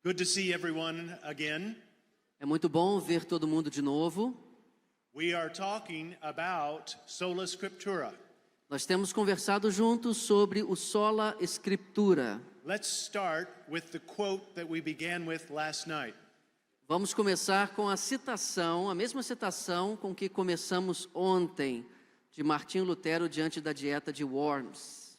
Good to see everyone again. É muito bom ver todo mundo de novo. We are talking about Sola Scriptura. Nós temos conversado juntos sobre o Sola Scriptura. Let's start with the quote that we began with last night. Vamos começar com a citação, a mesma citação com que começamos ontem, de Martinho Lutero diante da dieta de Worms.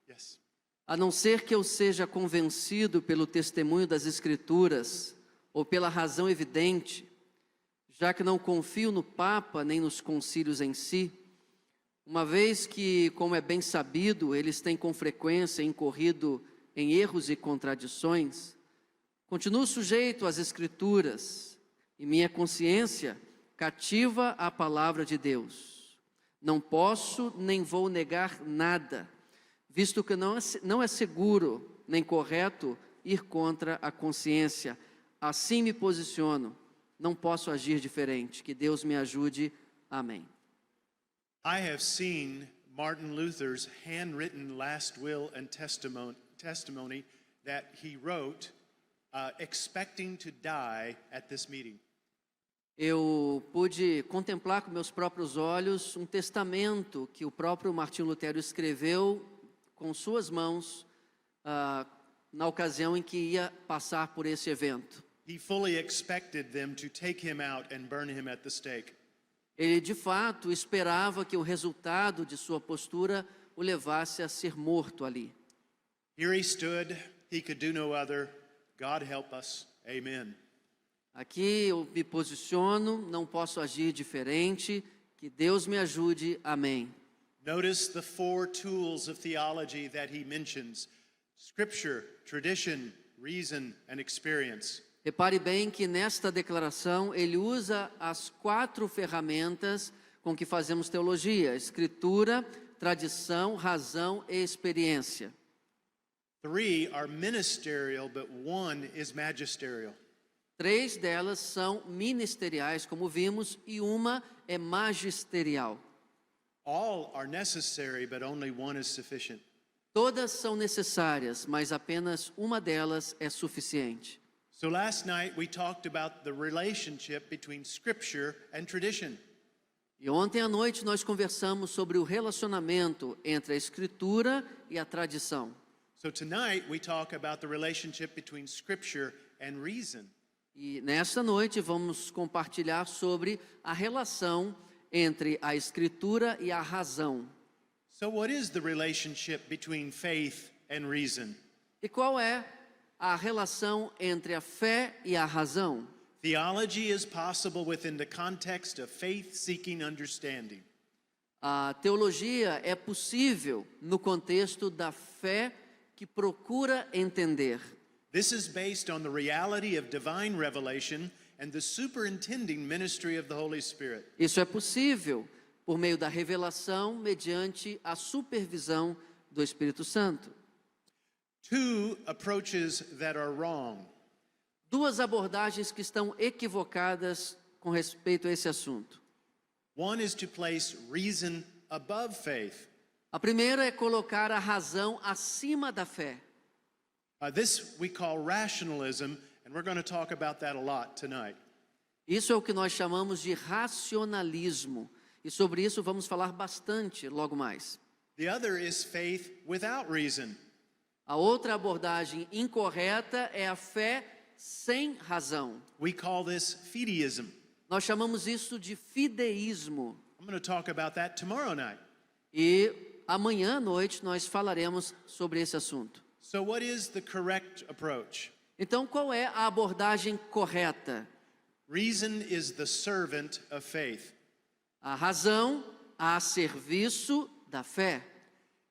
Yes. A não ser que eu seja convencido pelo testemunho das Escrituras ou pela razão evidente, já que não confio no Papa nem nos concílios em si, uma vez que, como é bem sabido, eles têm com frequência incorrido em erros e contradições, continuo sujeito às Escrituras e minha consciência cativa a palavra de Deus. Não posso nem vou negar nada, visto que não é seguro nem correto ir contra a consciência. Assim me posiciono, não posso agir diferente. Que Deus me ajude. Amém. I have seen Martin Luther's handwritten last will and testimony that he wrote expecting to die at this meeting. Eu pude contemplar com meus próprios olhos um testamento que o próprio Martinho Lutero escreveu com suas mãos na ocasião em que ia passar por esse evento. He fully expected them to take him out and burn him at the stake. Ele de fato esperava que o resultado de sua postura o levasse a ser morto ali. Here he stood, he could do no other. God help us. Amen. Aqui eu me posiciono, não posso agir diferente. Que Deus me ajude. Amém. Notice the four tools of theology that he mentions: Scripture, tradition, reason, and experience. Repare bem que nesta declaração ele usa as 4 ferramentas com que fazemos teologia: Escritura, tradição, razão e experiência. 3 are ministerial, but 1 is magisterial. 3 delas são ministeriais, como vimos, e uma é magisterial. All are necessary, but only 1 is sufficient. Todas são necessárias, mas apenas uma delas é suficiente. So last night we talked about the relationship between Scripture and tradition. E ontem à noite nós conversamos sobre o relacionamento entre a Escritura e a tradição. So tonight we talk about the relationship between Scripture and reason. E nesta noite vamos compartilhar sobre a relação entre a Escritura e a razão. So what is the relationship between faith and reason? E qual é a relação entre a fé e a razão? Theology is possible within the context of faith-seeking understanding. A teologia é possível no contexto da fé que procura entender. This is based on the reality of divine revelation and the superintending ministry of the Holy Spirit. Isso é possível por meio da revelação mediante a supervisão do Espírito Santo. 2 approaches that are wrong. 2 abordagens que estão equivocadas com respeito a esse assunto. 1 is to place reason above faith. A primeira é colocar a razão acima da fé. This we call rationalism, and we're going to talk about that a lot tonight. Isso é o que nós chamamos de racionalismo. E sobre isso vamos falar bastante logo mais. The other is faith without reason. A outra abordagem incorreta é a fé sem razão. We call this fideism. Nós chamamos isso de fideísmo. I'm going to talk about that tomorrow night. E amanhã à noite nós falaremos sobre esse assunto. So what is the correct approach? Então, qual é a abordagem correta? Reason is the servant of faith. A razão a serviço da fé.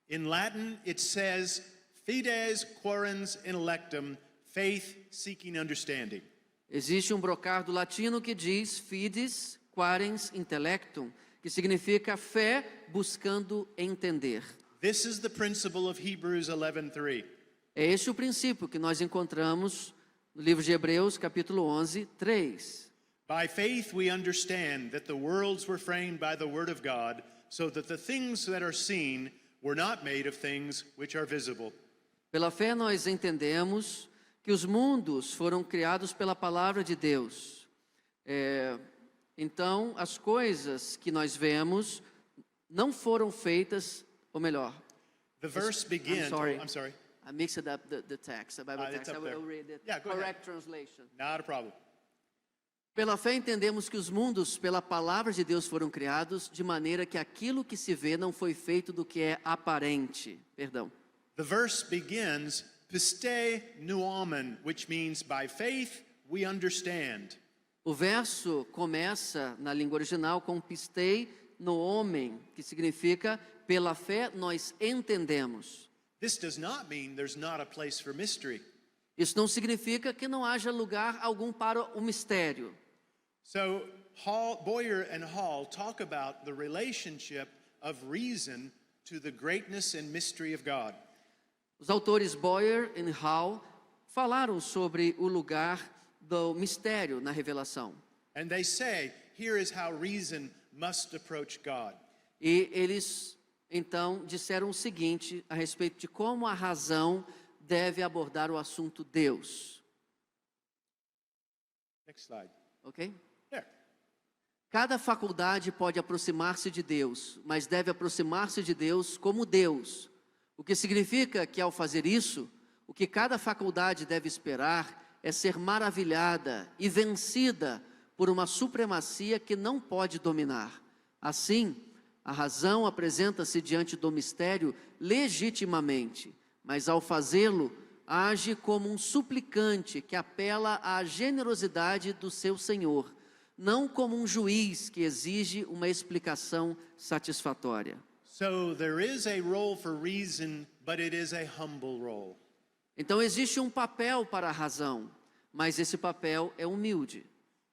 In Latin, it says, fides quorens intellectum, faith seeking understanding. Existe um brocardo latino que diz fides quarens intellectum, que significa fé buscando entender. This is the principle of Hebrews 11:3. É este o princípio que nós encontramos no livro de Hebreus, capítulo 11, 3. By faith we understand that the worlds were framed by the word of God, so that the things that are seen were not made of things which are visible. Pela fé nós entendemos que os mundos foram criados pela palavra de Deus. Então, as coisas que nós vemos não foram feitas, ou melhor, The verse begins. I'm sorry. I mixed up the text, the Bible It's text. up I there. will read it. Yeah, go ahead. Correct translation. Not a problem. Pela fé entendemos que os mundos, pela palavra de Deus, foram criados, de maneira que aquilo que se vê não foi feito do que é aparente. Perdão. The verse begins, piste noumen, which means by faith we understand. O verso começa, na língua original, com pistei no homem, que significa, pela fé nós entendemos. This does not mean there's not a place for mystery. Isso não significa que não haja lugar algum para o mistério. So Boyer and Hall talk about the relationship of reason to the greatness and mystery of God. Os autores Boyer e Hall falaram sobre o lugar do mistério na revelação. And they say, here is how reason must approach God. E eles, então, disseram o seguinte a respeito de como a razão deve abordar o assunto Deus. Next slide. Ok? There. Cada faculdade pode aproximar-se de Deus, mas deve aproximar-se de Deus como Deus. O que significa que, ao fazer isso, o que cada faculdade deve esperar é ser maravilhada e vencida por uma supremacia que não pode dominar. Assim, a razão apresenta-se diante do mistério legitimamente, mas ao fazê-lo, age como um suplicante que apela à generosidade do seu Senhor, não como um juiz que exige uma explicação satisfatória. So there is a role for reason, but it is a humble role. Então existe um papel para a razão, mas esse papel é humilde.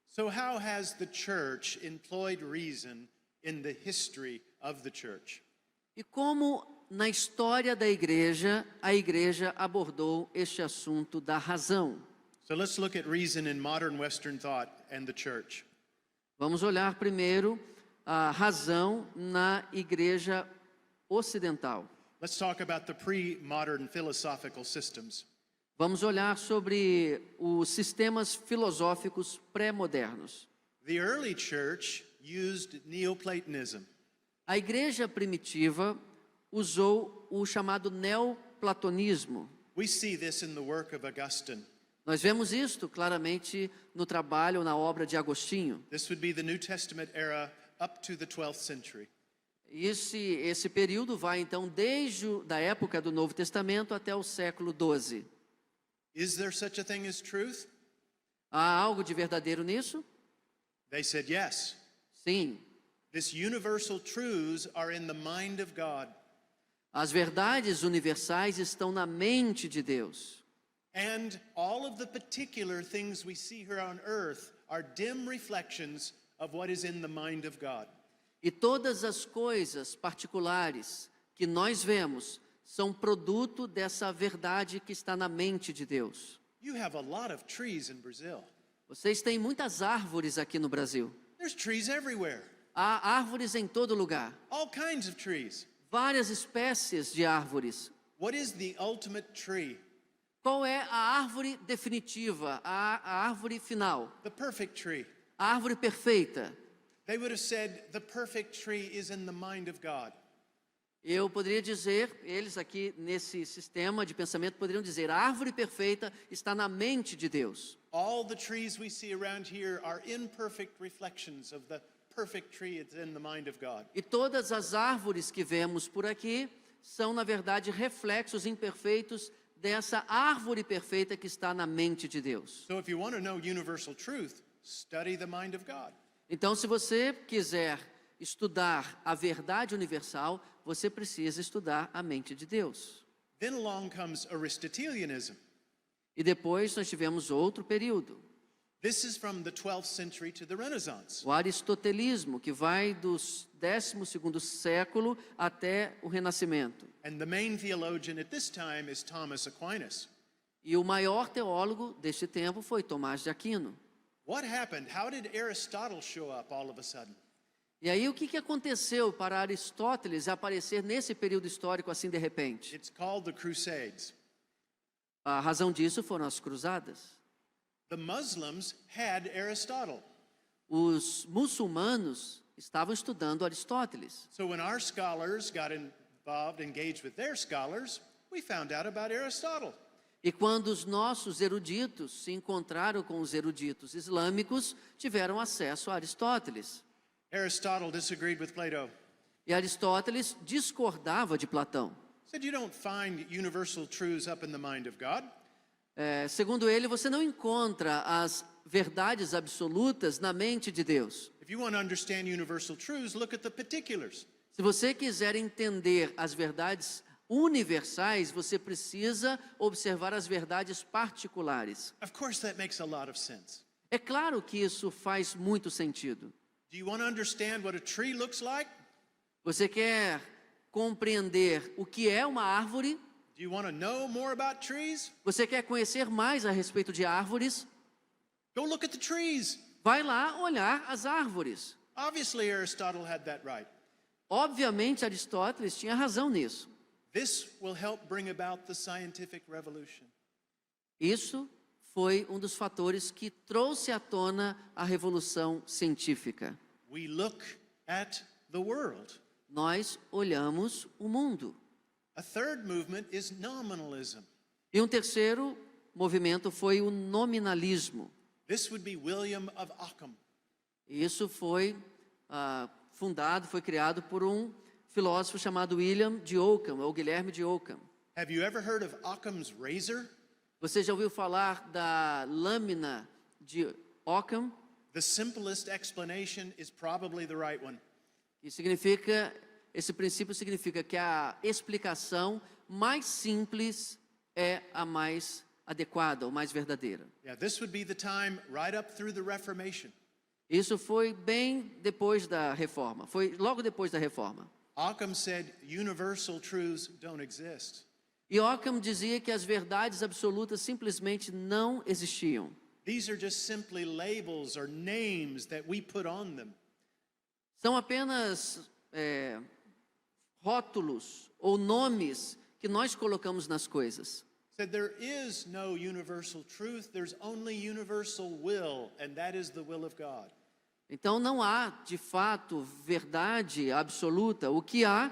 So how has the church employed reason in the history of the church? E como na história da igreja, a igreja abordou este assunto da razão? So let's look at reason in modern Western thought and the church. Vamos olhar primeiro a razão na igreja ocidental. Let's talk about the pre-modern philosophical systems. Vamos olhar sobre os sistemas filosóficos pré-modernos. The early church used Neoplatonism. A igreja primitiva usou o chamado neoplatonismo. We see this in the work of Augustine. Nós vemos isto claramente no trabalho, na obra de Agostinho. This would be the New Testament era up to the 12th century. Esse período vai então desde a época do Novo Testamento até o século XII. Is there such a thing as truth? Há algo de verdadeiro nisso? They said yes. Sim. This universal truths are in the mind of God. As verdades universais estão na mente de Deus. And all of the particular things we see here on earth are dim reflections of what is in the mind of God. E todas as coisas particulares que nós vemos são produto dessa verdade que está na mente de Deus. You have a lot of trees in Brazil. Vocês têm muitas árvores aqui no Brasil. There's trees everywhere. Há árvores em todo lugar. All kinds of trees. Várias espécies de árvores. What is the ultimate tree? Qual é a árvore definitiva, a árvore final? The perfect tree. A árvore perfeita. They would have said the perfect tree is in the mind of God. Eu poderia dizer, eles aqui nesse sistema de pensamento poderiam dizer, a árvore perfeita está na mente de Deus. All the trees we see around here are imperfect reflections of the perfect tree that's in the mind of God. E todas as árvores que vemos por aqui são, na verdade, reflexos imperfeitos dessa árvore perfeita que está na mente de Deus. So if you want to know universal truth, study the mind of God. Então, se você quiser estudar a verdade universal, você precisa estudar a mente de Deus. Then along comes Aristotelianism. E depois nós tivemos outro período, This is from the 12th century to the Renaissance. o aristotelismo, que vai do 12º século até o Renascimento. And the main theologian at this time is Thomas Aquinas. E o maior teólogo deste tempo foi Tomás de Aquino. What happened? How did Aristotle show up all of a sudden? E aí o que aconteceu para Aristóteles aparecer nesse período histórico assim de repente? It's called the Crusades. A razão disso foram as cruzadas. The Muslims had Aristotle. Os muçulmanos estavam estudando Aristóteles. So when our scholars got involved, engaged with their scholars, we found out about Aristotle. E quando os nossos eruditos se encontraram com os eruditos islâmicos, tiveram acesso a Aristóteles. Aristotle disagreed with Plato. E Aristóteles discordava de Platão. Said you don't find universal truths up in the mind of God. Segundo ele, você não encontra as verdades absolutas na mente de Deus. If you want to understand universal truths, look at the particulars. Se você quiser entender as verdades universais, você precisa observar as verdades particulares. Of course, that makes a lot of sense. É claro que isso faz muito sentido. Do you want to understand what a tree looks like? Você quer compreender o que é uma árvore? Do you want to know more about trees? Você quer conhecer mais a respeito de árvores? Go look at the trees. Vai lá olhar as árvores. Obviously, Aristotle had that right. Obviamente, Aristóteles tinha razão nisso. This will help bring about the scientific revolution. Isso foi um dos fatores que trouxe à tona a revolução científica. We look at the world. Nós olhamos o mundo. A third movement is nominalism. E um terceiro movimento foi o nominalismo. This would be William of Ockham. Isso foi foi criado por um filósofo chamado William de Ockham, ou Guilherme de Ockham. Have you ever heard of Occam's razor? Você já ouviu falar da lâmina de Ockham? The simplest explanation is probably the right one. Esse princípio significa que a explicação mais simples é a mais adequada, ou mais verdadeira. Yeah, this would be the time right up through the Reformation. Isso foi bem depois da Reforma, foi logo depois da Reforma. Occam said universal truths don't exist. E Ockham dizia que as verdades absolutas simplesmente não existiam. These are just simply labels or names that we put on them. São apenas rótulos ou nomes que nós colocamos nas coisas. Said there is no universal truth, there's only universal will, and that is the will of God. Então não há, de fato, verdade absoluta. O que há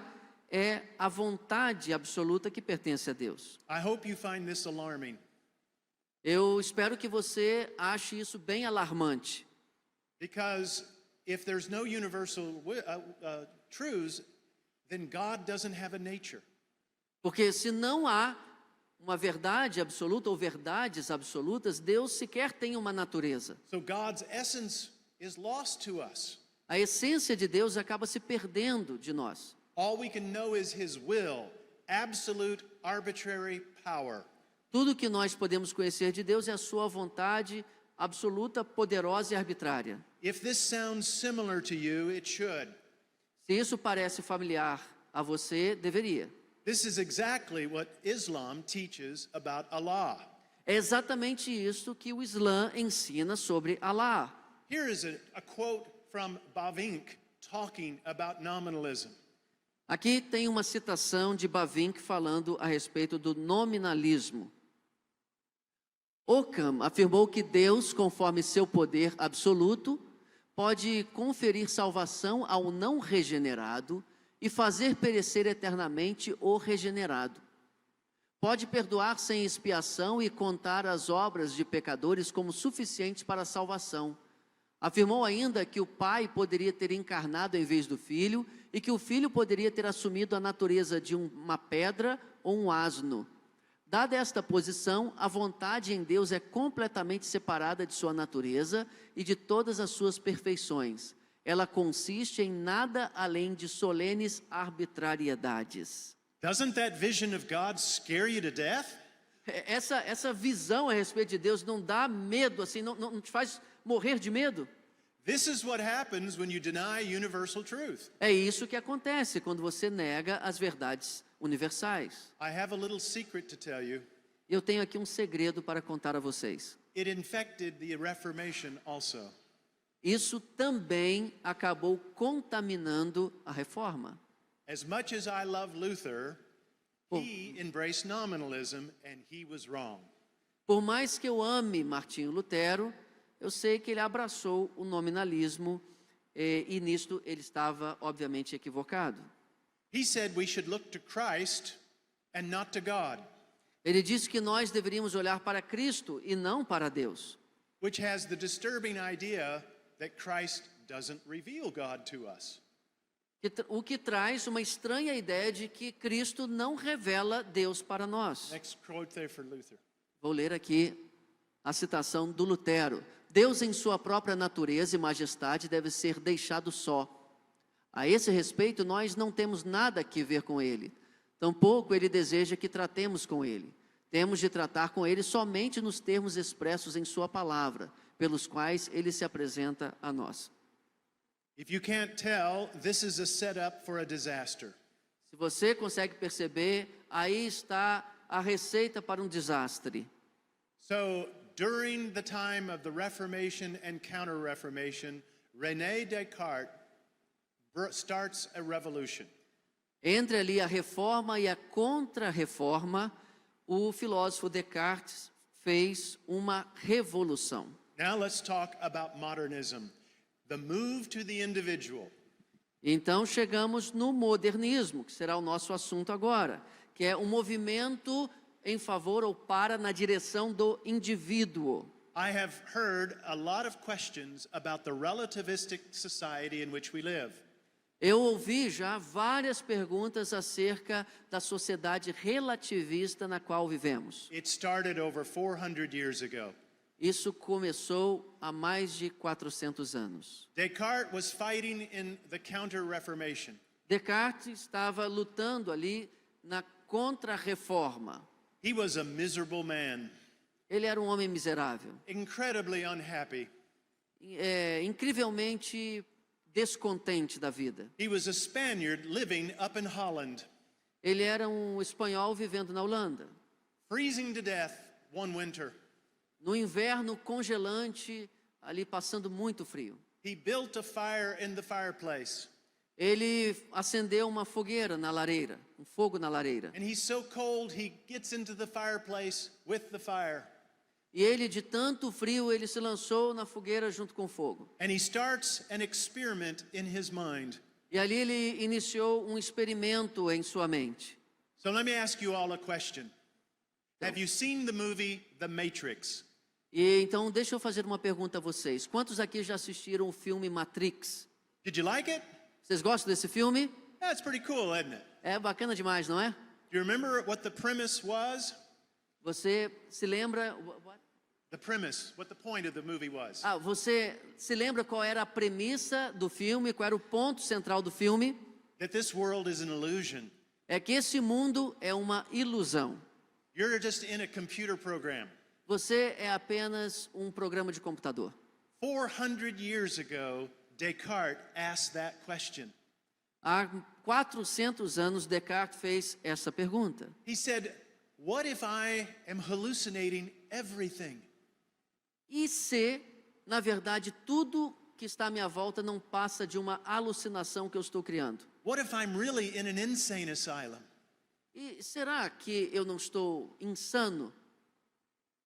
é a vontade absoluta que pertence a Deus. I hope you find this alarming. Eu espero que você ache isso bem alarmante. Because if there's no universal truths, then God doesn't have a nature. Porque se não há uma verdade absoluta ou verdades absolutas, Deus sequer tem uma natureza. So God's essence is lost to us. A essência de Deus acaba se perdendo de nós. All we can know is His will, absolute arbitrary power. Tudo que nós podemos conhecer de Deus é a sua vontade absoluta, poderosa e arbitrária. If this sounds similar to you, it should. Se isso parece familiar a você, deveria. This is exactly what Islam teaches about Allah. É exatamente isso que o Islã ensina sobre Alá. Here is a quote from Bavinck talking about nominalism. Aqui tem uma citação de Bavinck falando a respeito do nominalismo. Ockham afirmou que Deus, conforme seu poder absoluto, pode conferir salvação ao não regenerado e fazer perecer eternamente o regenerado. Pode perdoar sem expiação e contar as obras de pecadores como suficientes para a salvação. Afirmou ainda que o Pai poderia ter encarnado em vez do Filho e que o Filho poderia ter assumido a natureza de uma pedra ou um asno. Dada esta posição, a vontade em Deus é completamente separada de sua natureza e de todas as suas perfeições. Ela consiste em nada além de solenes arbitrariedades. Doesn't that vision of God scare you to death? Essa visão a respeito de Deus não dá medo, assim, não te faz morrer de medo? This is what happens when you deny universal truth. É isso que acontece quando você nega as verdades universais. I have a little secret to tell you. Eu tenho aqui um segredo para contar a vocês. It infected the Reformation also. Isso também acabou contaminando a reforma. As much as I love Luther, He embraced nominalism and he was wrong. Por mais que eu ame Martinho Lutero, eu sei que ele abraçou o nominalismo e nisto ele estava, obviamente, equivocado. He said we should look to Christ and not to God, Ele disse que nós deveríamos olhar para Cristo e não para Deus, which has the disturbing idea that Christ doesn't reveal God to us. o que traz uma estranha ideia de que Cristo não revela Deus para nós. Next quote there for Luther. Vou ler aqui a citação do Lutero. Deus em sua própria natureza e majestade deve ser deixado só. A esse respeito, nós não temos nada que ver com ele. Tampouco ele deseja que tratemos com ele. Temos de tratar com ele somente nos termos expressos em sua palavra, pelos quais ele se apresenta a nós. If you can't tell, this is a setup for a disaster. Se você consegue perceber, aí está a receita para um desastre. So, during the time of the Reformation and Counter-Reformation, René Descartes starts a revolution. Entre ali a reforma e a contra-reforma, o filósofo Descartes fez uma revolução. Now let's talk about modernism, the move to the individual. Então chegamos no modernismo, que será o nosso assunto agora, que é um movimento em favor ou para na direção do indivíduo. I have heard a lot of questions about the relativistic society in which we live. Eu ouvi já várias perguntas acerca da sociedade relativista na qual vivemos. It started over 400 years ago. Isso começou há mais de 400 anos. Descartes was fighting in the Counter-Reformation. Descartes estava lutando ali na contra-reforma. He was a miserable man, Ele era um homem miserável, incredibly unhappy. incrivelmente descontente da vida. He was a Spaniard living up in Holland, Ele era um espanhol vivendo na Holanda. freezing to death one winter. No inverno congelante, ali passando muito frio. He built a fire in the fireplace, Ele acendeu uma fogueira na lareira, um fogo na lareira. and he's so cold he gets into the fireplace with the fire, E ele, de tanto frio, ele se lançou na fogueira junto com o fogo. and he starts an experiment in his mind. E ali ele iniciou um experimento em sua mente. So let me ask you all a question. Have you seen the movie The Matrix? E então, deixa eu fazer uma pergunta a vocês. Quantos aqui já assistiram o filme Matrix? Did you like it? Vocês gostam desse filme? That's pretty cool, isn't it? É bacana demais, não é? Do you remember what the premise was? Você se lembra... The premise, what the point of the movie was. Você se lembra qual era a premissa do filme, qual era o ponto central do filme? That this world is an illusion. É que esse mundo é uma ilusão. You're just in a computer program. Você é apenas um programa de computador. 400 years ago, Descartes asked that question. Há 400 anos, Descartes fez essa pergunta. He said, what if I am hallucinating everything? E se, na verdade, tudo que está à minha volta não passa de uma alucinação que eu estou criando? What if I'm really in an insane asylum? E será que eu não estou insano?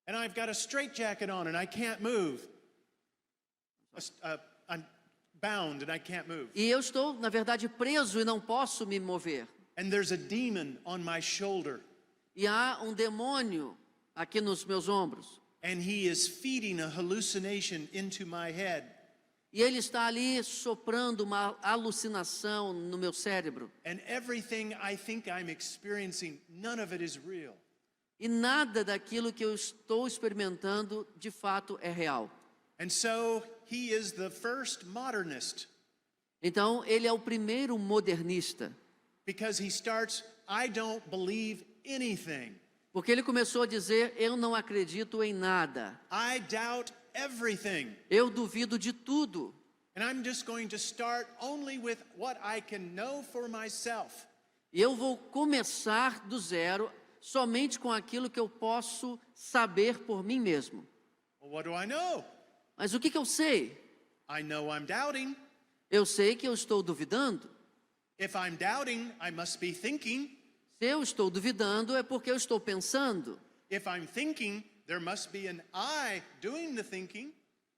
And I've got a straitjacket on and I can't move. I'm bound and I can't move. E eu estou, na verdade, preso e não posso me mover. And there's a demon on my shoulder. E há um demônio aqui nos meus ombros. And he is feeding a hallucination into my head. E ele está ali soprando uma alucinação no meu cérebro. And everything I think I'm experiencing, none of it is real. E nada daquilo que eu estou experimentando, de fato, é real. And so he is the first modernist. Então, ele é o primeiro modernista. Because he starts, I don't believe anything. Porque ele começou a dizer, eu não acredito em nada. I doubt everything. Eu duvido de tudo. And I'm just going to start only with what I can know for myself. E eu vou começar do zero, somente com aquilo que eu posso saber por mim mesmo. Well, what do I know? Mas o que eu sei? I know I'm doubting. Eu sei que eu estou duvidando. If I'm doubting, I must be thinking. Se eu estou duvidando, é porque eu estou pensando. If I'm thinking, there must be an I doing the thinking.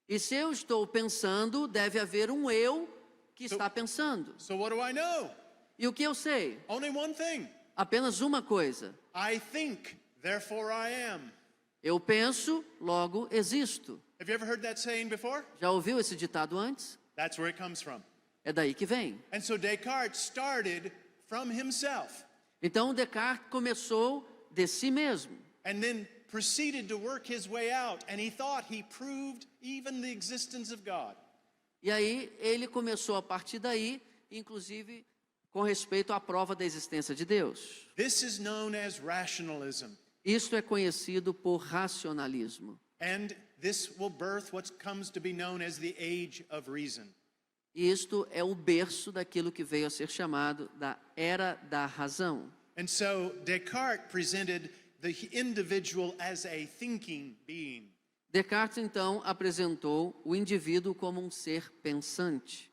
E se eu estou pensando, deve haver um eu que está pensando. So what do I know? E o que eu sei? Only one thing. Apenas uma coisa. I think, therefore I am. Eu penso, logo existo. Have you ever heard that saying before? Já ouviu esse ditado antes? That's where it comes from. É daí que vem. And so Descartes started from himself Então Descartes começou de si mesmo. and then proceeded to work his way out, and he thought he proved even the existence of God. E aí ele começou a partir daí, inclusive com respeito à prova da existência de Deus. This is known as rationalism, Isto é conhecido por racionalismo. and this will birth what comes to be known as the age of reason. E isto é o berço daquilo que veio a ser chamado da Era da Razão. And so Descartes presented the individual as a thinking being. Descartes, então, apresentou o indivíduo como um ser pensante.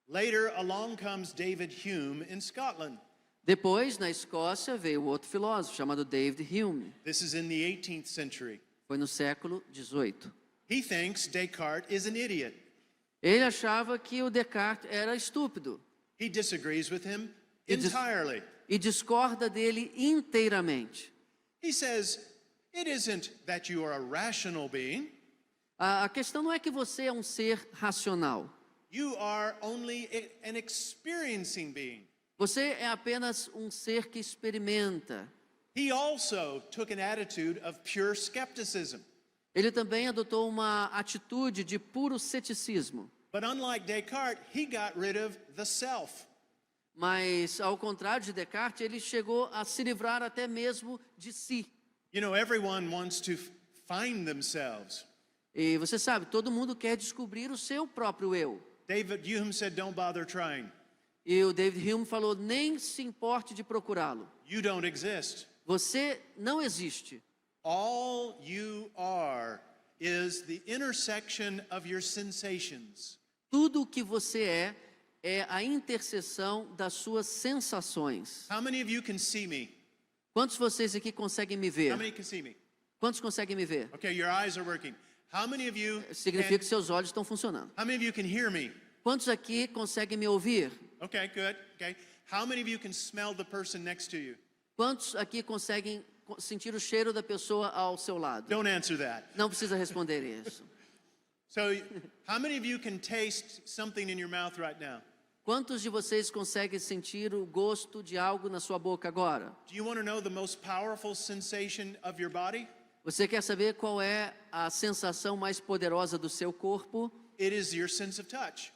Later, along comes David Hume in Scotland. Depois, na Escócia, veio outro filósofo chamado David Hume. This is in the 18th century. Foi no século XVIII. He thinks Descartes is an idiot. Ele achava que o Descartes era estúpido He disagrees with him He dis- entirely. e discorda dele inteiramente. He says, it isn't that you are a rational being, A questão não é que você é um ser racional. you are only an experiencing being. Você é apenas um ser que experimenta. He also took an attitude of pure skepticism. Ele também adotou uma atitude de puro ceticismo. But unlike Descartes, he got rid of the self. Mas, ao contrário de Descartes, ele chegou a se livrar até mesmo de si. You know, everyone wants to find themselves. E você sabe, todo mundo quer descobrir o seu próprio eu. David Hume said, don't bother trying. E o David Hume falou, nem se importe de procurá-lo. You don't exist. Você não existe. All you are is the intersection of your sensations. Tudo o que você é a interseção das suas sensações. How many of you can see me? Quantos de vocês aqui conseguem me How ver? many can see me? Quantos conseguem me ver? Okay, your eyes are working. How many of you Significa que seus olhos estão funcionando. how many of you can hear me? Quantos aqui conseguem me ouvir? Okay, good. Okay. How many of you can smell the person next to you? Quantos aqui conseguem sentir o cheiro da pessoa ao seu lado? Don't answer that. Não precisa responder isso. So, how many of you can taste something in your mouth right now? Quantos de vocês conseguem sentir o gosto de algo na sua boca agora? Do you want to know the most powerful sensation of your body? Você quer saber qual é a sensação mais poderosa do seu corpo? It is your sense of touch.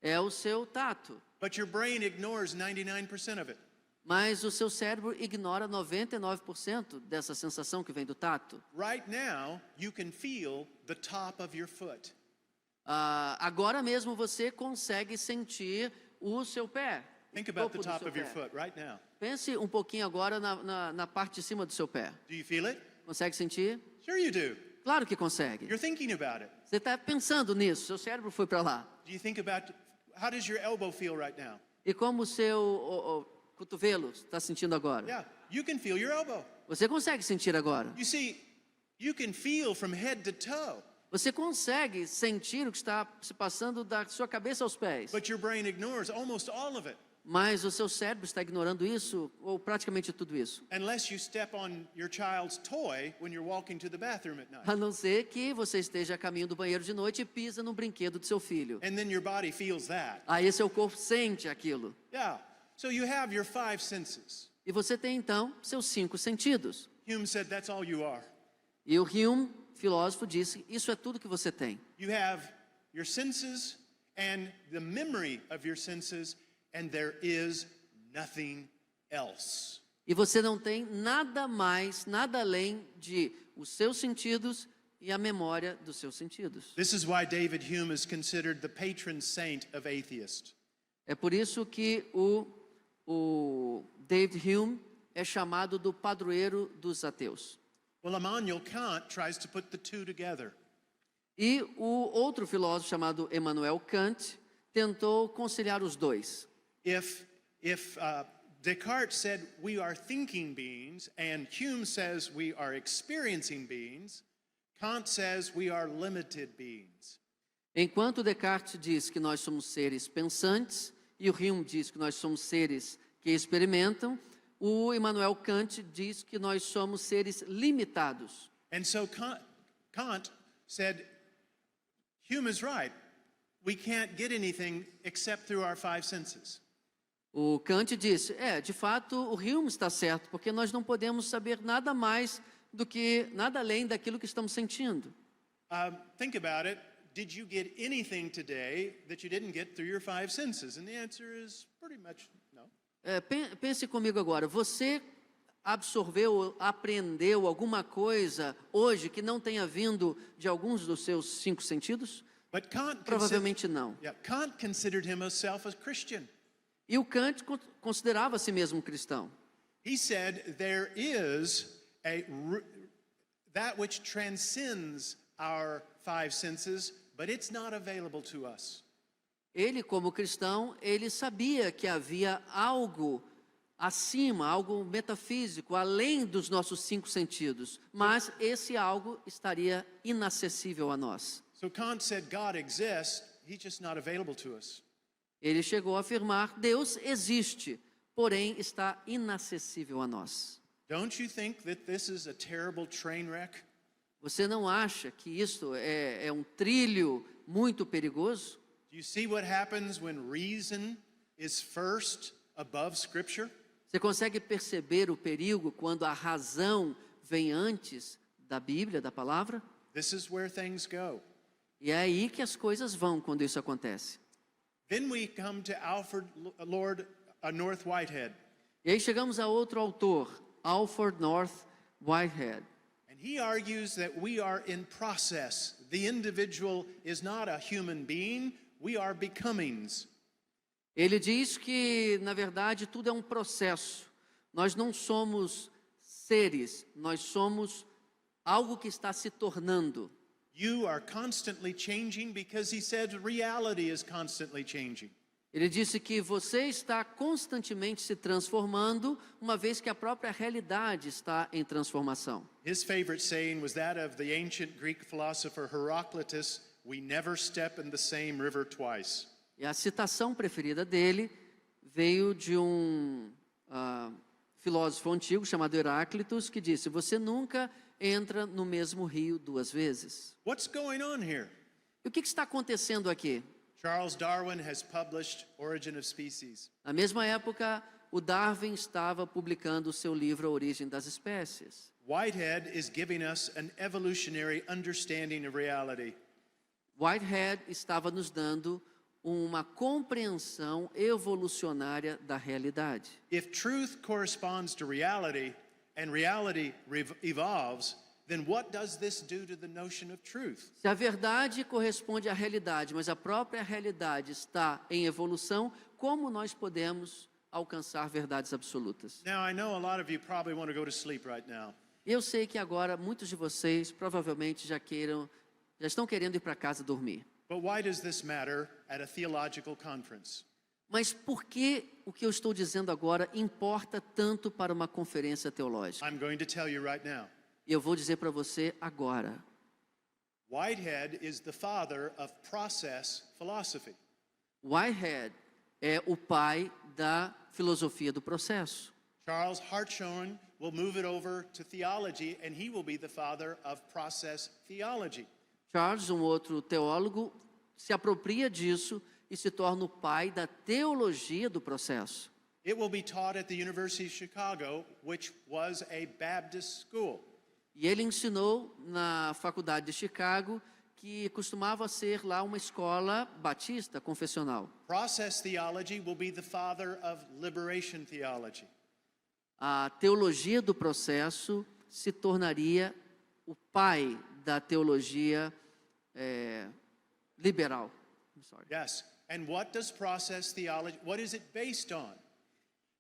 É o seu tato. But your brain ignores 99% of it. Mas o seu cérebro ignora 99% dessa sensação que vem do tato. Right now, you can feel the top of your foot. Agora mesmo você consegue sentir o seu pé. Think o about the topo do top seu of your pé. foot right now. Pense um pouquinho agora na parte de cima do seu pé. Do you feel it? Consegue sentir? Sure you do. Claro que consegue. You're thinking about it. Você está pensando nisso, seu cérebro foi para lá. Do you think about how does your elbow feel right now? E como o seu o cotovelo está sentindo agora? Yeah, you can feel your elbow. Você consegue sentir agora. You see, you can feel from head to toe, Você consegue sentir o que está se passando da sua cabeça aos pés. but your brain ignores almost all of it. Mas o seu cérebro está ignorando isso, ou praticamente tudo isso. Unless you step on your child's toy when you're walking to the bathroom at night. A não ser que você esteja a caminho do banheiro de noite e pisa no brinquedo do seu filho. And then your body feels that. Aí seu corpo sente aquilo. Yeah. So you have your 5 senses. E você tem então seus 5 sentidos. Hume said that's all you are. E o Hume, filósofo, disse: isso é tudo que você tem. You have your senses and the memory of your senses, and there is nothing else. E você não tem nada mais, nada além de os seus sentidos e a memória dos seus sentidos. This is why David Hume is considered the patron saint of atheists. É por isso que o David Hume é chamado do padroeiro dos ateus. Well, Immanuel Kant tries to put the two together. E o outro filósofo chamado Immanuel Kant tentou conciliar os dois. If Descartes said we are thinking beings, and Hume says we are experiencing beings. Kant says we are limited beings. Enquanto Descartes diz que nós somos seres pensantes e o Hume diz que nós somos seres que experimentam, o Immanuel Kant diz que nós somos seres limitados. And so Kant said, Hume is right. We can't get anything except through our five senses. O Kant disse, de fato, o Hume está certo, porque nós não podemos saber nada mais do que, nada além daquilo que estamos sentindo. Think about it. Did you get anything today that you didn't get through your five senses? And the answer is pretty much no. Pense comigo agora, você absorveu, aprendeu alguma coisa hoje que não tenha vindo de alguns dos seus cinco sentidos? But Provavelmente não. Kant considered himself a Christian. E o Kant considerava a si mesmo cristão. He said there is that which transcends our five senses, but it's not available to us. Ele, como cristão, ele sabia que havia algo acima, algo metafísico, além dos nossos cinco sentidos, mas esse algo estaria inacessível a nós. So Kant said God exists, he's just not available to us. Ele chegou a afirmar, Deus existe, porém está inacessível a nós. Don't you think that this is a terrible train wreck? Você não acha que isto é um trilho muito perigoso? Do you see what happens when reason is first above Scripture? Você consegue perceber o perigo quando a razão vem antes da Bíblia, da palavra? This is where things go. E é aí que as coisas vão quando isso acontece. Then we come to North Whitehead. E aí chegamos a outro autor, Alfred North Whitehead. And he argues that we are in process. The individual is not a human being, we are becomings. Ele diz que, na verdade, tudo é um processo. Nós não somos seres, nós somos algo que está se tornando. You are constantly changing because he said reality is constantly changing. Ele disse que você está constantemente se transformando, uma vez que a própria realidade está em transformação. His favorite saying was that of the ancient Greek philosopher Heraclitus, we never step in the same river twice. E a citação preferida dele veio de um filósofo antigo chamado Heráclitos, que disse, você nunca entra no mesmo rio duas vezes. What's going on here? E o que está acontecendo aqui? Charles Darwin has published Origin of Species. Na mesma época, o Darwin estava publicando o seu livro A Origem das Espécies. Whitehead is giving us an evolutionary understanding of reality. Whitehead estava nos dando uma compreensão evolucionária da realidade. If truth corresponds to reality and reality evolves, then what does this do to the notion of truth? Se a verdade corresponde à realidade, mas a própria realidade está em evolução, como nós podemos alcançar verdades absolutas? Now, I know a lot of you probably want to go to sleep right now. Eu sei que agora muitos de vocês provavelmente já estão querendo ir para casa dormir. But why does this matter at a theological conference? Mas por que o que eu estou dizendo agora importa tanto para uma conferência teológica? I'm going to tell you right now. E eu vou dizer para você agora. Whitehead is the father of process philosophy. Whitehead é o pai da filosofia do processo. Charles Hartshorne will move it over to theology, and he will be the father of process theology. Charles, um outro teólogo, se apropria disso e se torna o pai da teologia do processo. It will be taught at the University of Chicago, which was a Baptist school. E ele ensinou na faculdade de Chicago, que costumava ser lá uma escola batista, confessional. Process theology will be the father of liberation theology. A teologia do processo se tornaria o pai da teologia liberal. I'm sorry. Yes. And what does process theology, what is it based on?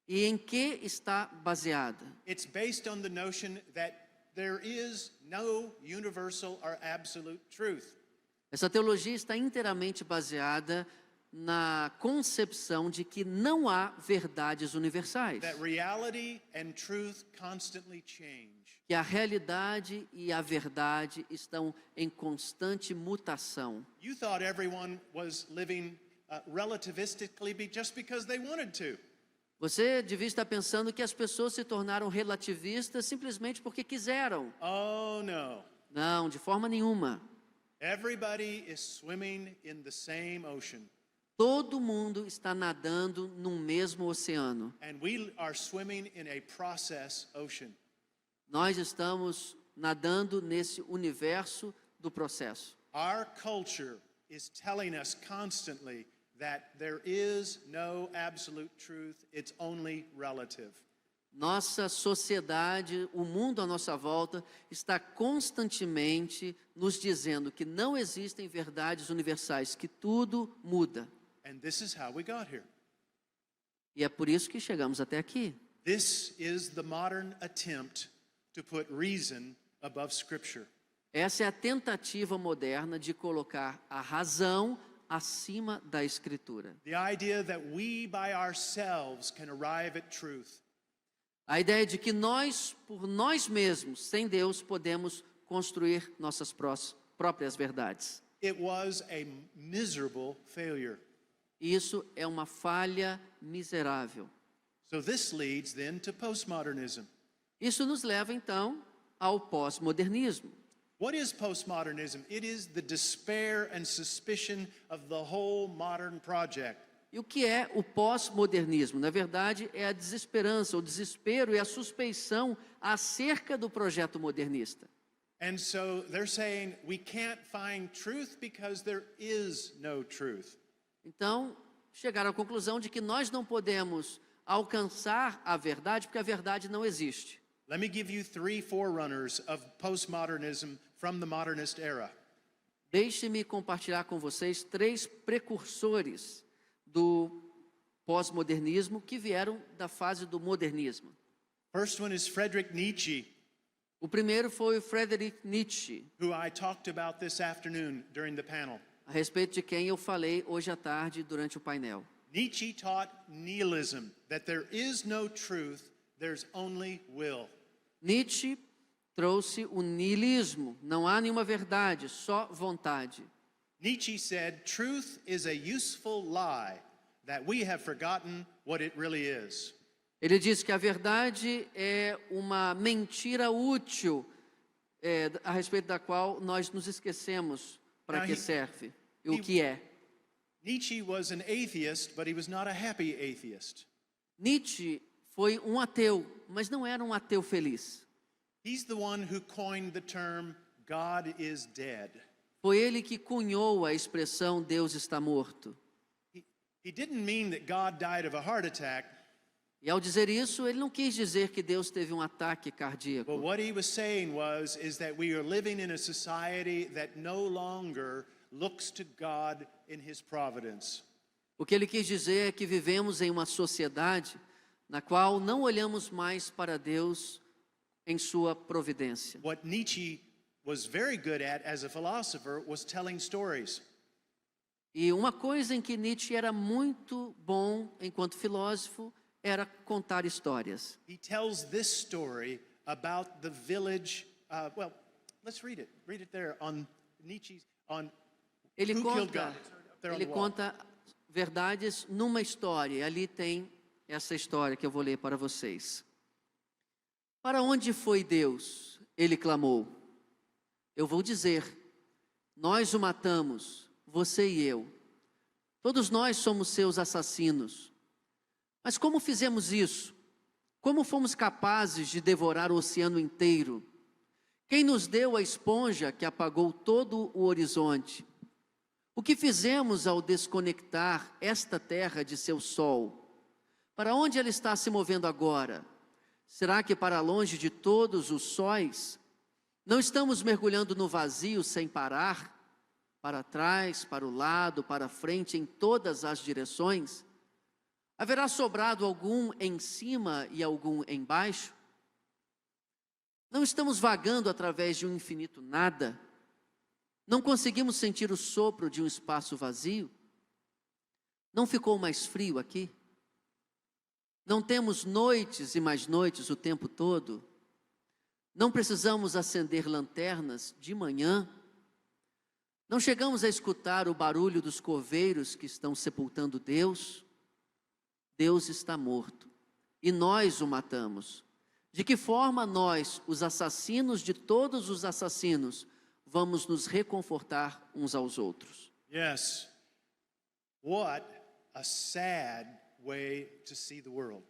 E em que está baseada? It's based on the notion that there is no universal or absolute truth. Essa teologia está inteiramente baseada na concepção de que não há verdades universais, that reality and truth constantly change. que a realidade e a verdade estão em constante mutação. You thought everyone was living relativistically just because they wanted to. Você devia estar pensando que as pessoas se tornaram relativistas simplesmente porque quiseram. Oh no. Não, de forma nenhuma. Everybody is swimming in the same ocean. Todo mundo está nadando num mesmo oceano. And we are swimming in a process ocean. Nós estamos nadando nesse universo do processo. Our culture is telling us constantly that there is no absolute truth, it's only relative. Nossa sociedade, o mundo à nossa volta, está constantemente nos dizendo que não existem verdades universais, que tudo muda. And this is how we got here. E é por isso que chegamos até aqui. This is the modern attempt to put reason above Scripture. Essa é a tentativa moderna de colocar a razão acima da Escritura. The idea that we by ourselves can arrive at truth. A ideia de que nós, por nós mesmos, sem Deus, podemos construir nossas próprias verdades. It was a miserable failure. Isso é uma falha miserável. So this leads then to postmodernism. Isso nos leva, então, ao pós-modernismo. What is postmodernism? It is the despair and suspicion of the whole modern project. E o que é o pós-modernismo? Na verdade, é a desesperança, o desespero e a suspeição acerca do projeto modernista. And so they're saying we can't find truth because there is no truth. Então, chegaram à conclusão de que nós não podemos alcançar a verdade porque a verdade não existe. Let me give you 3 forerunners of postmodernism from the modernist era. Deixe-me compartilhar com vocês 3 precursores do pós-modernismo que vieram da fase do modernismo. First one is Friedrich Nietzsche, O primeiro foi o Friedrich Nietzsche, who I talked about this afternoon during the panel. a respeito de quem eu falei hoje à tarde durante o painel. Nietzsche taught nihilism, that there is no truth, there's only will. Nietzsche trouxe o niilismo, não há nenhuma verdade, só vontade. Nietzsche said, truth is a useful lie, that we have forgotten what it really is. Ele diz que a verdade é uma mentira útil, a respeito da qual nós nos esquecemos para Now, que serve e o que é. Nietzsche was an atheist, but he was not a happy atheist. Nietzsche foi um ateu, mas não era um ateu feliz. He's the one who coined the term, God is dead. Foi ele que cunhou a expressão Deus está morto. He didn't mean that God died of a heart attack, E ao dizer isso, ele não quis dizer que Deus teve um ataque cardíaco. but what he was saying is that we are living in a society that no longer looks to God in his providence. O que ele quis dizer é que vivemos em uma sociedade na qual não olhamos mais para Deus em sua providência. What Nietzsche was very good at as a philosopher was telling stories. E uma coisa em que Nietzsche era muito bom enquanto filósofo era contar histórias. He tells this story about the village, let's read it. Read it there on Nietzsche's, on Ele Who Killed God. There on the wall. conta verdades numa história. E ali tem essa história que eu vou ler para vocês. Para onde foi Deus? Ele clamou. Eu vou dizer, nós o matamos, você e eu. Todos nós somos seus assassinos. Mas como fizemos isso? Como fomos capazes de devorar o oceano inteiro? Quem nos deu a esponja que apagou todo o horizonte? O que fizemos ao desconectar esta terra de seu sol? Para onde ela está se movendo agora? Será que para longe de todos os sóis? Não estamos mergulhando no vazio sem parar? Para trás, para o lado, para frente, em todas as direções? Haverá sobrado algum em cima e algum embaixo? Não estamos vagando através de um infinito nada? Não conseguimos sentir o sopro de um espaço vazio? Não ficou mais frio aqui? Não temos noites e mais noites o tempo todo? Não precisamos acender lanternas de manhã? Não chegamos a escutar o barulho dos coveiros que estão sepultando Deus? Deus está morto e nós o matamos. De que forma nós, os assassinos de todos os assassinos, vamos nos reconfortar uns aos outros? Yes. What a sad way to see the world.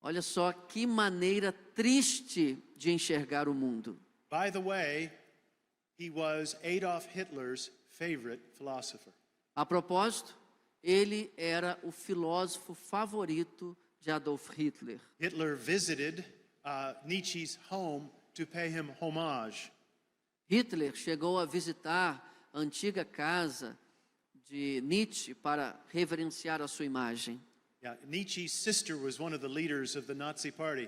Olha só que maneira triste de enxergar o mundo. By the way, he was Adolf Hitler's favorite philosopher. A propósito, ele era o filósofo favorito de Adolf Hitler. Hitler visited Nietzsche's home to pay him homage. Hitler chegou a visitar a antiga casa de Nietzsche para reverenciar a sua imagem. Yeah, Nietzsche's sister was one of the leaders of the Nazi Party.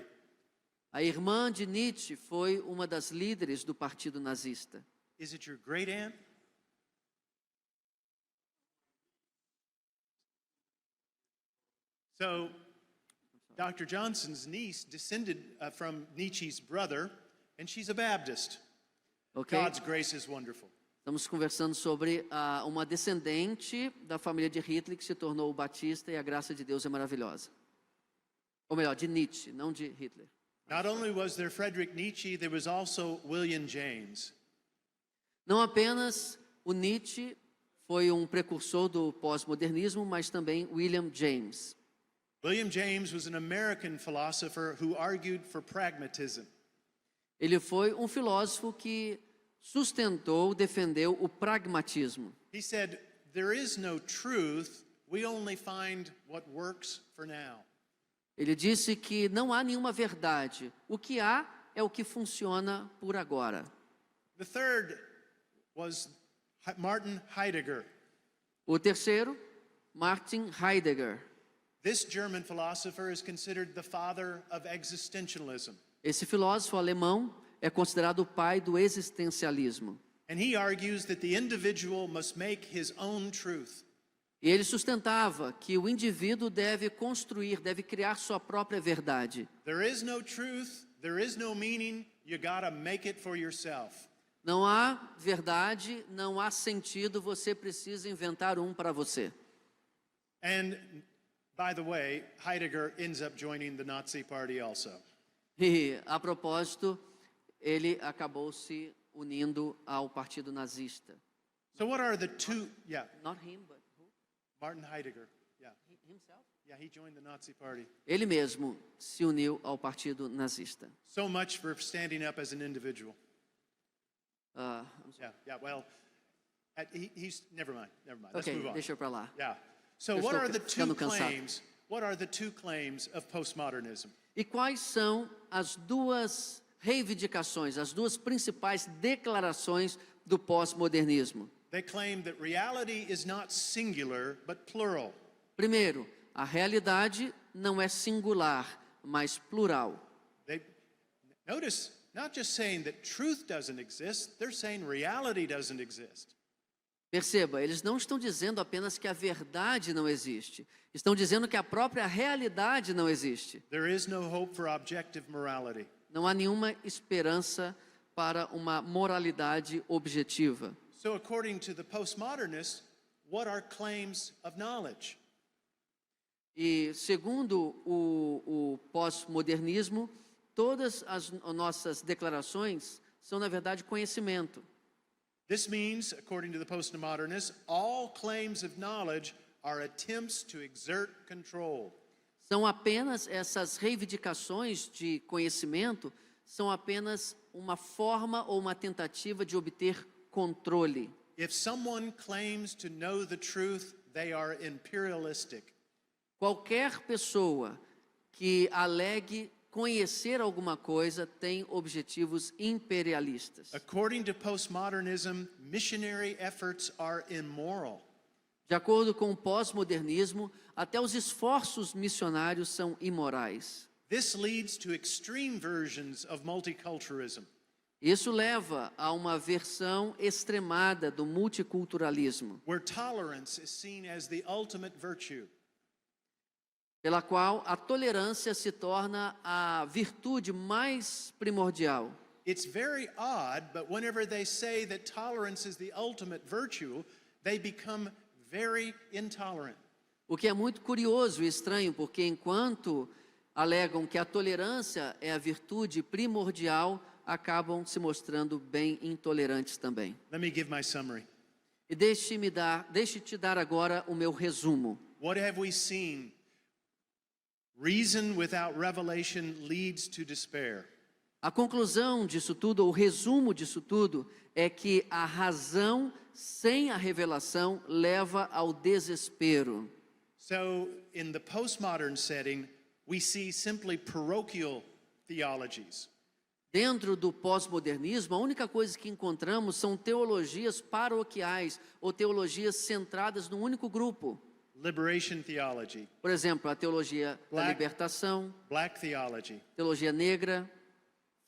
A irmã de Nietzsche foi uma das líderes do partido nazista. Is it your great aunt? So, Dr. Johnson's niece descended from Nietzsche's brother, and she's a Baptist. Ok? God's grace is wonderful. Estamos conversando sobre uma descendente da família de Hitler que se tornou batista e a graça de Deus é maravilhosa. Ou melhor, de Nietzsche, não de Hitler. Not only was there Friedrich Nietzsche, there was also William James. Não apenas o Nietzsche foi um precursor do pós-modernismo, mas também William James. William James was an American philosopher who argued for pragmatism. Ele foi um filósofo que sustentou, defendeu o pragmatismo. He said, there is no truth, we only find what works for now. Ele disse que não há nenhuma verdade. O que há é o que funciona por agora. The third was Martin Heidegger. O terceiro, Martin Heidegger. This German philosopher is considered the father of existentialism. Esse filósofo alemão é considerado o pai do existencialismo. And he argues that the individual must make his own truth. E ele sustentava que o indivíduo deve construir, deve criar sua própria verdade. There is no truth, there is no meaning, you gotta make it for yourself. Não há verdade, não há sentido, você precisa inventar um para você. And by the way, Heidegger ends up joining the Nazi Party also. E, a propósito, ele acabou se unindo ao partido nazista. So what are the two, Not him, but who? Martin Heidegger, Himself? he joined the Nazi Party. Ele mesmo se uniu ao partido nazista. So much for standing up as an individual. I'm sorry. Well, he's, never mind, let's Ok, move on. deixa eu para lá. Yeah. So Eu what estou are the two ficando cansado. claims, what are the two claims of postmodernism? E quais são as duas reivindicações, as duas principais declarações do pós-modernismo? They claim that reality is not singular, but plural. Primeiro, a realidade não é singular, mas plural. They, notice, not just saying that truth doesn't exist, they're saying reality doesn't exist. Perceba, eles não estão dizendo apenas que a verdade não existe. Estão dizendo que a própria realidade não existe. There is no hope for objective morality. Não há nenhuma esperança para uma moralidade objetiva. So according to the postmodernists, what are claims of knowledge? E segundo o pós-modernismo, todas as nossas declarações são, na verdade, conhecimento. This means, according to the postmodernists, all claims of knowledge are attempts to exert control. São apenas essas reivindicações de conhecimento, são apenas uma forma ou uma tentativa de obter controle. If someone claims to know the truth, they are imperialistic. Qualquer pessoa que alegue conhecer alguma coisa tem objetivos imperialistas. According to postmodernism, missionary efforts are immoral. De acordo com o pós-modernismo, até os esforços missionários são imorais. This leads to extreme versions of multiculturalism. Isso leva a uma versão extremada do multiculturalismo, where tolerance is seen as the ultimate virtue. pela qual a tolerância se torna a virtude mais primordial. It's very odd, but whenever they say that tolerance is the ultimate virtue, they become very intolerant. O que é muito curioso e estranho, porque enquanto alegam que a tolerância é a virtude primordial, acabam se mostrando bem intolerantes também. Let me give my summary. E deixe-te dar agora o meu resumo. What have we seen? Reason without revelation leads to despair. A conclusão disso tudo, ou o resumo disso tudo, é que a razão sem a revelação leva ao desespero. So, in the postmodern setting, we see simply parochial theologies. Dentro do pós-modernismo, a única coisa que encontramos são teologias paroquiais ou teologias centradas num único grupo. Liberation theology, Por exemplo, a teologia da Black- libertação, black theology, teologia negra,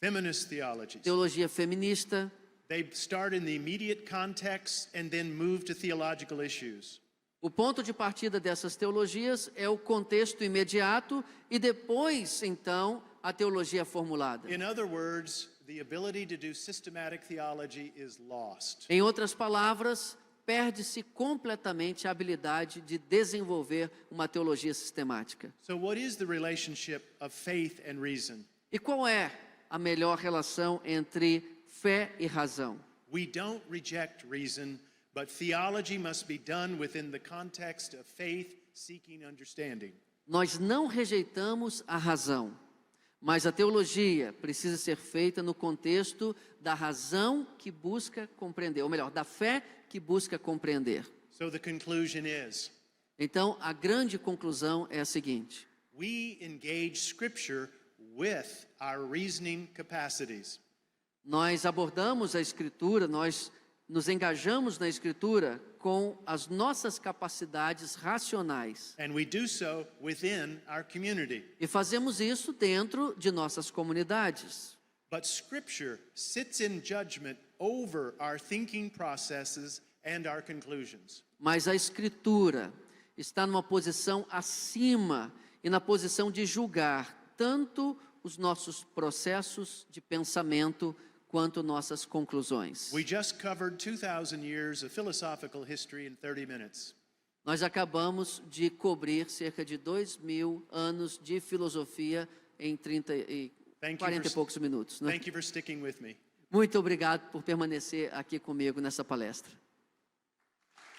feminist theologies. teologia feminista. They start in the immediate context and then move to theological issues. O ponto de partida dessas teologias é o contexto imediato e depois, então, a teologia formulada. In other words, the ability to do systematic theology is lost. Em outras palavras, perde-se completamente a habilidade de desenvolver uma teologia sistemática. So, what is the relationship of faith and reason? E qual é a melhor relação entre fé e razão? We don't reject reason, but theology must be done within the context of faith seeking understanding. Nós não rejeitamos a razão, mas a teologia precisa ser feita no contexto da razão que busca compreender, ou melhor, da fé que busca compreender. So the conclusion is, Então, a grande conclusão é a seguinte: we engage Scripture with our reasoning capacities. nós abordamos a Escritura, nós nos engajamos na Escritura com as nossas capacidades racionais. And we do so within our community. E fazemos isso dentro de nossas comunidades. But Scripture sits in judgment over our thinking processes and our conclusions. Mas a Escritura está numa posição acima e na posição de julgar tanto os nossos processos de pensamento quanto nossas conclusões. We just covered 2,000 years of philosophical history in 30 minutes. Nós acabamos de cobrir cerca de 2.000 anos de filosofia em 40 e poucos minutos, né? Thank you for sticking with me. Muito obrigado por permanecer aqui comigo nessa palestra.